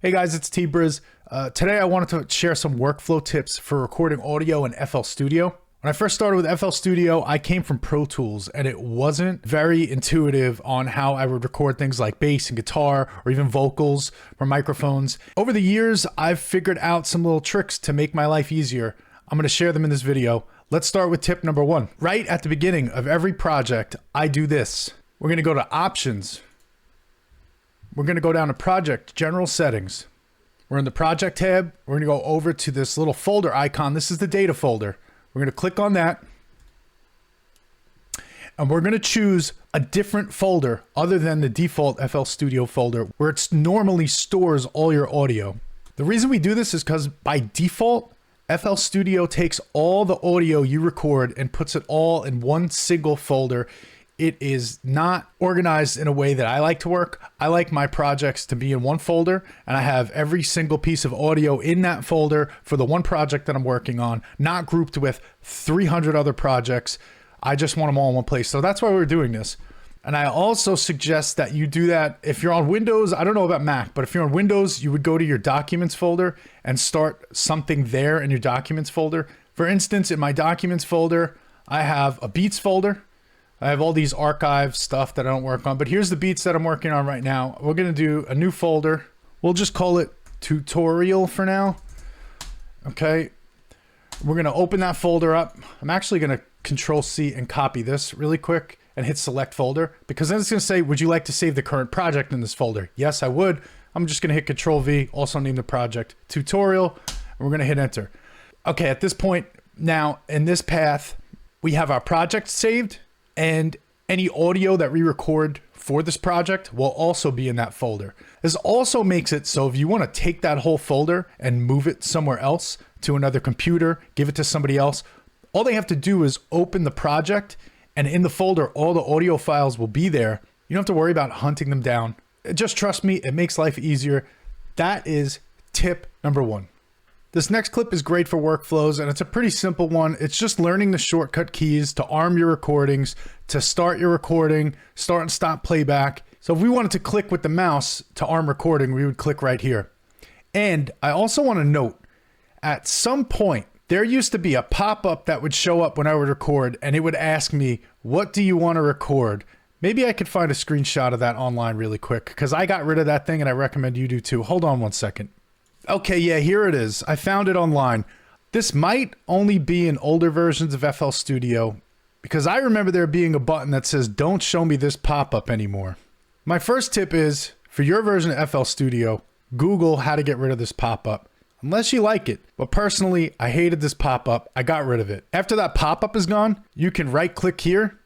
Hey guys, it's tbriz. Today I wanted to share some workflow tips for recording audio in FL Studio. When I first started with FL Studio, I came from Pro Tools and it wasn't very intuitive on how I would record things like bass and guitar or even vocals or microphones. Over the years, I've figured out some little tricks to make my life easier. I'm going to share them in this video. Let's start with tip number one. Right at the beginning of every project, I do this. We're going to go to Options. We're going to go down to Project, General Settings. We're in the Project tab. We're going to go over to this little folder icon. This is the data folder. We're going to click on that. And we're going to choose a different folder other than the default FL Studio folder where it normally stores all your audio. The reason we do this is because by default, FL Studio takes all the audio you record and puts it all in one single folder. It is not organized in a way that I like to work. I like my projects to be in one folder, and I have every single piece of audio in that folder for the one project that I'm working on, not grouped with 300 other projects. I just want them all in one place. So that's why we're doing this. And I also suggest that you do that if you're on Windows. I don't know about Mac, but if you're on Windows, you would go to your Documents folder and start something there in your Documents folder. For instance, in my Documents folder, I have a Beats folder. I have all these archive stuff that I don't work on, but here's the beats that I'm working on right now. We're gonna do a new folder. We'll just call it tutorial for now. Okay. We're gonna open that folder up. I'm actually gonna Control C and copy this really quick and hit select folder, because then it's gonna say, would you like to save the current project in this folder? Yes, I would. I'm just gonna hit Control V, also name the project tutorial, and we're gonna hit enter. Okay, at this point now in this path, we have our project saved, and any audio that we record for this project will also be in that folder. This also makes it so if you want to take that whole folder and move it somewhere else to another computer, give it to somebody else, all they have to do is open the project, and in the folder, all the audio files will be there. You don't have to worry about hunting them down. Just trust me, it makes life easier. That is tip number one. This next clip is great for workflows, and it's a pretty simple one. It's just learning the shortcut keys to arm your recordings, to start your recording, start and stop playback. So if we wanted to click with the mouse to arm recording, we would click right here. And I also want to note, at some point, there used to be a pop-up that would show up when I would record, and it would ask me, what do you want to record? Maybe I could find a screenshot of that online really quick, because I got rid of that thing, and I recommend you do too. Hold on one second. Okay, yeah, here it is. I found it online. This might only be in older versions of FL Studio, because I remember there being a button that says, don't show me this pop-up anymore. My first tip is, for your version of FL Studio, Google how to get rid of this pop-up. Unless you like it. But personally, I hated this pop-up. I got rid of it. After that pop-up is gone, you can right-click here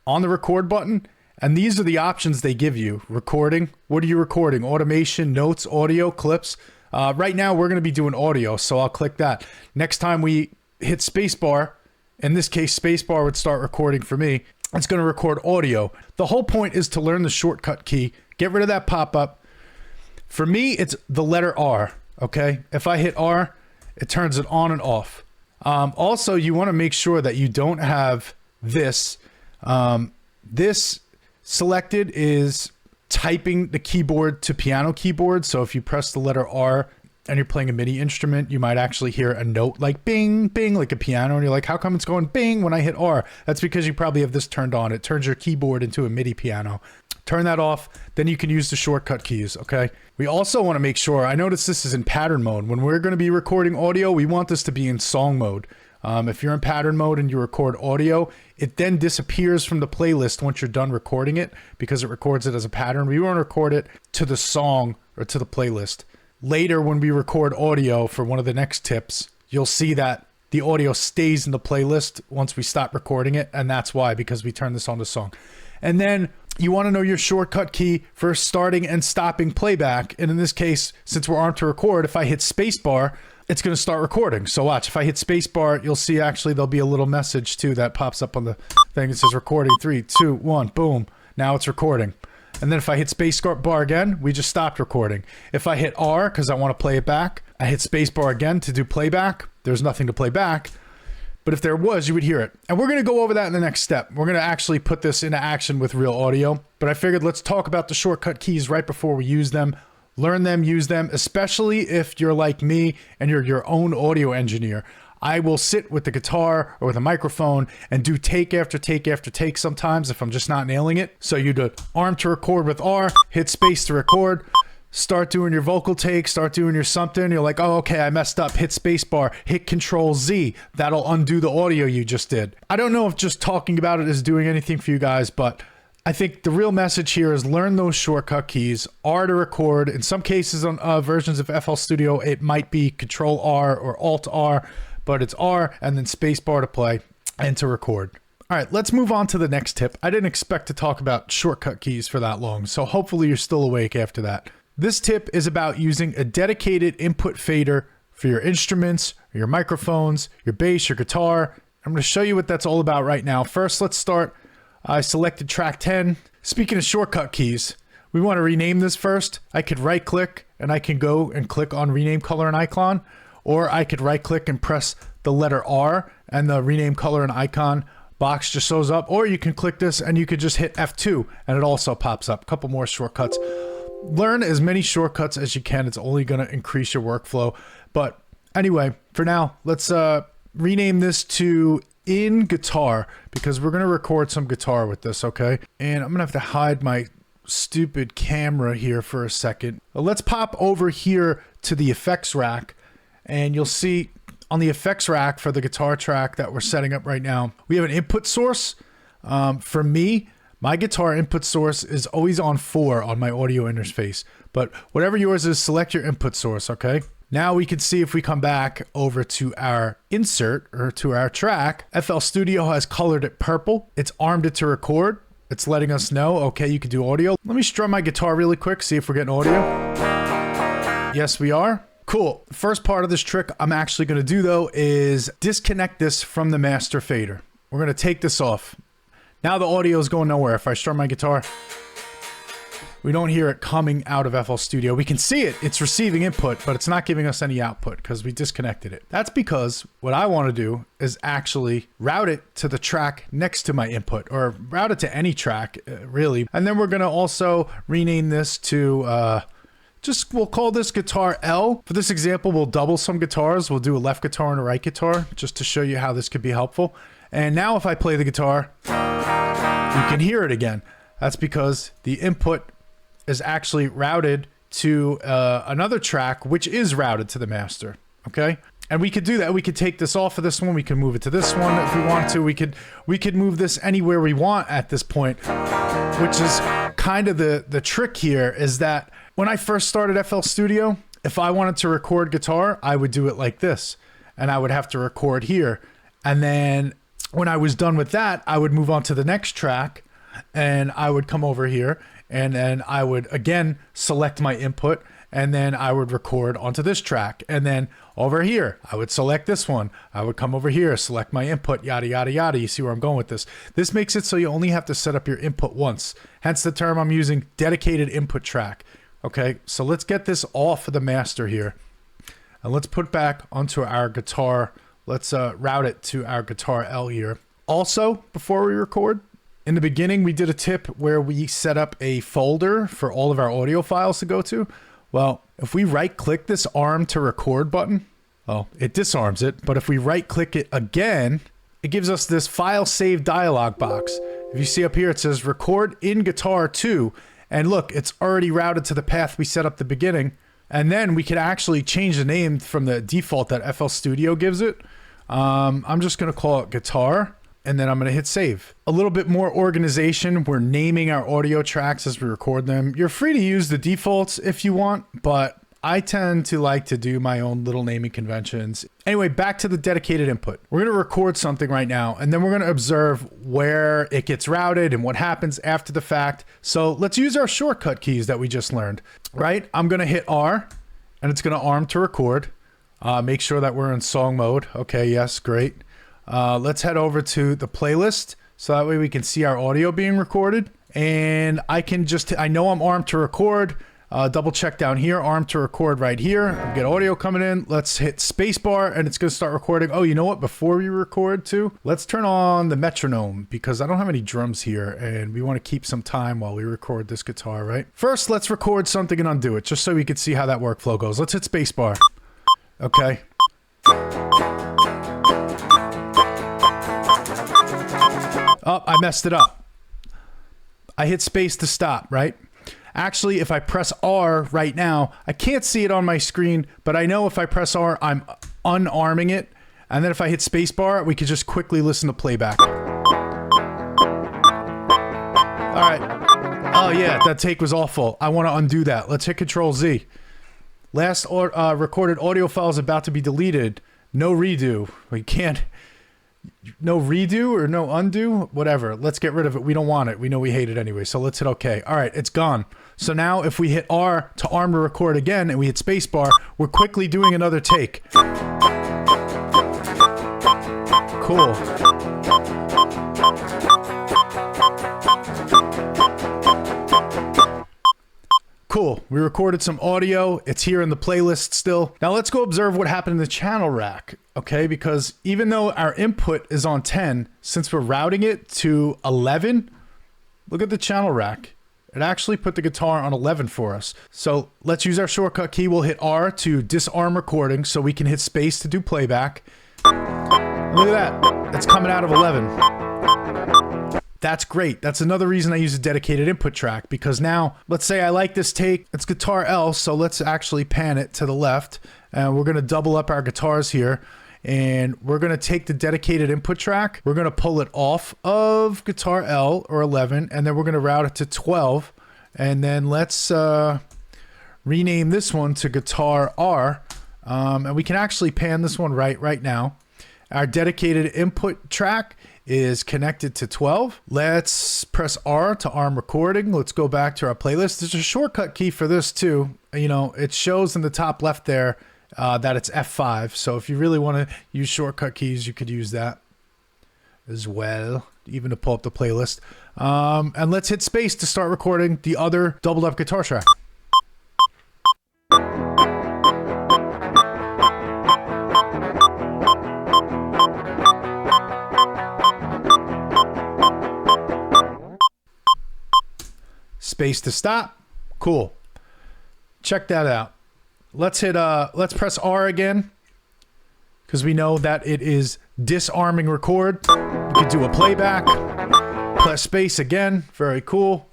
on the record button, and these are the options they give you. Recording. What are you recording? Automation, notes, audio, clips. Right now, we're going to be doing audio, so I'll click that. Next time we hit spacebar, in this case, spacebar would start recording for me. It's going to record audio. The whole point is to learn the shortcut key, get rid of that pop-up. For me, it's the letter R, okay? If I hit R, it turns it on and off. Also, you want to make sure that you don't have this. This selected is typing the keyboard to piano keyboard. So if you press the letter R and you're playing a MIDI instrument, you might actually hear a note like bing, bing, like a piano. And you're like, how come it's going bing when I hit R? That's because you probably have this turned on. It turns your keyboard into a MIDI piano. Turn that off, then you can use the shortcut keys, okay? We also want to make sure, I noticed this is in pattern mode. When we're going to be recording audio, we want this to be in song mode. If you're in pattern mode and you record audio, it then disappears from the playlist once you're done recording it because it records it as a pattern. We want to record it to the song or to the playlist. Later, when we record audio for one of the next tips, you'll see that the audio stays in the playlist once we stop recording it. And that's why, because we turn this on to song. And then you want to know your shortcut key for starting and stopping playback. And in this case, since we're armed to record, if I hit spacebar, it's going to start recording. So watch, if I hit spacebar, you'll see actually there'll be a little message too that pops up on the thing. It says recording, 3, 2, 1, boom. Now it's recording. And then if I hit spacebar again, we just stopped recording. If I hit R, because I want to play it back, I hit spacebar again to do playback. There's nothing to play back. But if there was, you would hear it. And we're going to go over that in the next step. We're going to actually put this into action with real audio. But I figured let's talk about the shortcut keys right before we use them. Learn them, use them, especially if you're like me and you're your own audio engineer. I will sit with the guitar or with a microphone and do take after take after take sometimes if I'm just not nailing it. So you do arm to record with R, hit space to record, start doing your vocal take, start doing your something. You're like, oh, okay, I messed up. Hit space bar, hit Control Z. That'll undo the audio you just did. I don't know if just talking about it is doing anything for you guys, but I think the real message here is learn those shortcut keys. R to record. In some cases on versions of FL Studio, it might be Control R or Alt R, but it's R and then space bar to play and to record. All right, let's move on to the next tip. I didn't expect to talk about shortcut keys for that long, so hopefully you're still awake after that. This tip is about using a dedicated input fader for your instruments, your microphones, your bass, your guitar. I'm going to show you what that's all about right now. First, let's start. I selected track 10. Speaking of shortcut keys, we want to rename this first. I could right click and I can go and click on rename color and icon, or I could right click and press the letter R and the rename color and icon box just shows up, or you can click this and you could just hit F2 and it also pops up. A couple more shortcuts. Learn as many shortcuts as you can. It's only going to increase your workflow. But anyway, for now, let's rename this to in guitar because we're going to record some guitar with this, okay? And I'm going to have to hide my stupid camera here for a second. Let's pop over here to the effects rack and you'll see on the effects rack for the guitar track that we're setting up right now, we have an input source. For me, my guitar input source is always on 4 on my audio interface, but whatever yours is, select your input source, okay? Now we can see if we come back over to our insert or to our track, FL Studio has colored it purple. It's armed it to record. It's letting us know, okay, you can do audio. Let me strum my guitar really quick, see if we're getting audio. Yes, we are. Cool. First part of this trick I'm actually going to do though is disconnect this from the master fader. We're going to take this off. Now the audio is going nowhere. If I strum my guitar, we don't hear it coming out of FL Studio. We can see it. It's receiving input, but it's not giving us any output because we disconnected it. That's because what I want to do is actually route it to the track next to my input, or route it to any track, really. And then we're going to also rename this to... we'll call this guitar L. For this example, we'll double some guitars. We'll do a left guitar and a right guitar just to show you how this could be helpful. And now if I play the guitar, you can hear it again. That's because the input is actually routed to another track, which is routed to the master, okay? And we could do that. We could take this off of this one. We can move it to this one if we want to. We could move this anywhere we want at this point, which is kind of the trick here is that when I first started FL Studio, if I wanted to record guitar, I would do it like this, and I would have to record here. And then when I was done with that, I would move on to the next track, and I would come over here, and then I would again select my input, and then I would record onto this track. And then over here, I would select this one. I would come over here, select my input, yada, yada, yada. You see where I'm going with this. This makes it so you only have to set up your input once. Hence the term I'm using, dedicated input track. Okay, so let's get this off of the master here. And let's put back onto our guitar. Let's route it to our guitar L here. Also, before we record, in the beginning, we did a tip where we set up a folder for all of our audio files to go to. Well, if we right click this arm to record button, well, it disarms it. But if we right click it again, it gives us this file save dialog box. If you see up here, it says record in guitar 2. And look, it's already routed to the path we set up at the beginning. And then we can actually change the name from the default that FL Studio gives it. I'm just going to call it guitar. And then I'm going to hit save. A little bit more organization. We're naming our audio tracks as we record them. You're free to use the defaults if you want, but I tend to like to do my own little naming conventions. Anyway, back to the dedicated input. We're going to record something right now, and then we're going to observe where it gets routed and what happens after the fact. So let's use our shortcut keys that we just learned, right? I'm going to hit R, and it's going to arm to record. Make sure that we're in song mode. Okay, yes, great. Let's head over to the playlist so that way we can see our audio being recorded. And I know I'm armed to record. Double check down here, arm to record right here. Get audio coming in. Let's hit spacebar and it's going to start recording. Oh, you know what? Before we record too, let's turn on the metronome because I don't have any drums here and we want to keep some time while we record this guitar, right? First, let's record something and undo it just so we can see how that workflow goes. Let's hit spacebar. Okay. Oh, I messed it up. I hit space to stop, right? Actually, if I press R right now, I can't see it on my screen, but I know if I press R, I'm unarming it. And then if I hit spacebar, we could just quickly listen to playback. All right. Oh yeah, that take was awful. I want to undo that. Let's hit Control Z. Last recorded audio file is about to be deleted. No redo. We can't. No redo or no undo, whatever. Let's get rid of it. We don't want it. We know we hate it anyway. So let's hit OK. All right, it's gone. So now if we hit R to arm to record again and we hit spacebar, we're quickly doing another take. Cool. Cool. We recorded some audio. It's here in the playlist still. Now let's go observe what happened in the channel rack, okay? Because even though our input is on 10, since we're routing it to 11, look at the channel rack. It actually put the guitar on 11 for us. So let's use our shortcut key. We'll hit R to disarm recording so we can hit space to do playback. Look at that. It's coming out of 11. That's great. That's another reason I use a dedicated input track, because now, let's say I like this take. It's guitar L, so let's actually pan it to the left. And we're going to double up our guitars here. And we're going to take the dedicated input track. We're going to pull it off of guitar L or 11, and then we're going to route it to 12. And then let's rename this one to guitar R. And we can actually pan this one right now. Our dedicated input track is connected to 12. Let's press R to arm recording. Let's go back to our playlist. There's a shortcut key for this too. You know, it shows in the top left there that it's F5. So if you really want to use shortcut keys, you could use that as well, even to pull up the playlist. And let's hit space to start recording the other doubled up guitar track. Space to stop. Cool. Check that out. Let's hit let's press R again because we know that it is disarming record. We could do a playback. Press space again. Very cool.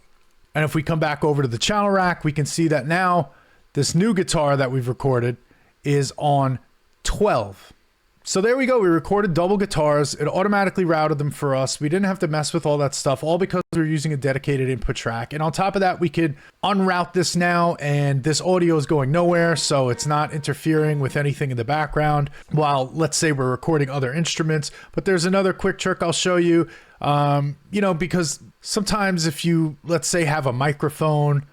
And if we come back over to the channel rack, we can see that now this new guitar that we've recorded is on 12. So there we go. We recorded double guitars. It automatically routed them for us. We didn't have to mess with all that stuff, all because we were using a dedicated input track. And on top of that, we could unroute this now, and this audio is going nowhere, so it's not interfering with anything in the background while, let's say, we're recording other instruments. But there's another quick trick I'll show you. You know, because sometimes if you, let's say, have a microphone,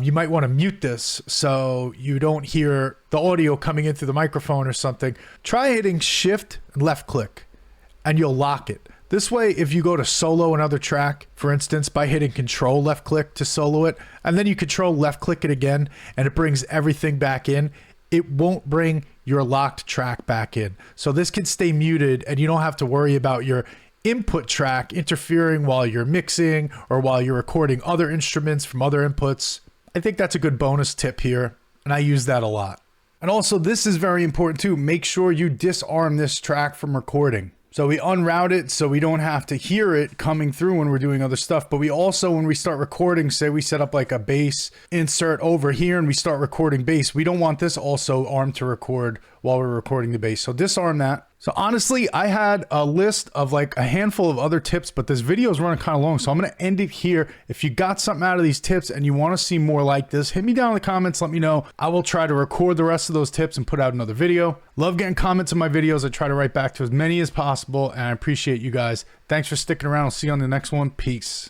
you might want to mute this so you don't hear the audio coming in through the microphone or something. Try hitting shift and left click and you'll lock it. This way, if you go to solo another track, for instance, by hitting control left click to solo it, and then you control left click it again and it brings everything back in, it won't bring your locked track back in. So this can stay muted and you don't have to worry about your input track interfering while you're mixing or while you're recording other instruments from other inputs. I think that's a good bonus tip here, and I use that a lot. And also, this is very important too. Make sure you disarm this track from recording. So we unroute it so we don't have to hear it coming through when we're doing other stuff. But we also, when we start recording, say we set up like a bass insert over here and we start recording bass, we don't want this also armed to record while we're recording the bass. So disarm that. So honestly, I had a list of like a handful of other tips, but this video is running kind of long. So I'm going to end it here. If you got something out of these tips and you want to see more like this, hit me down in the comments. Let me know. I will try to record the rest of those tips and put out another video. Love getting comments on my videos. I try to write back to as many as possible, and I appreciate you guys. Thanks for sticking around. I'll see you on the next one. Peace.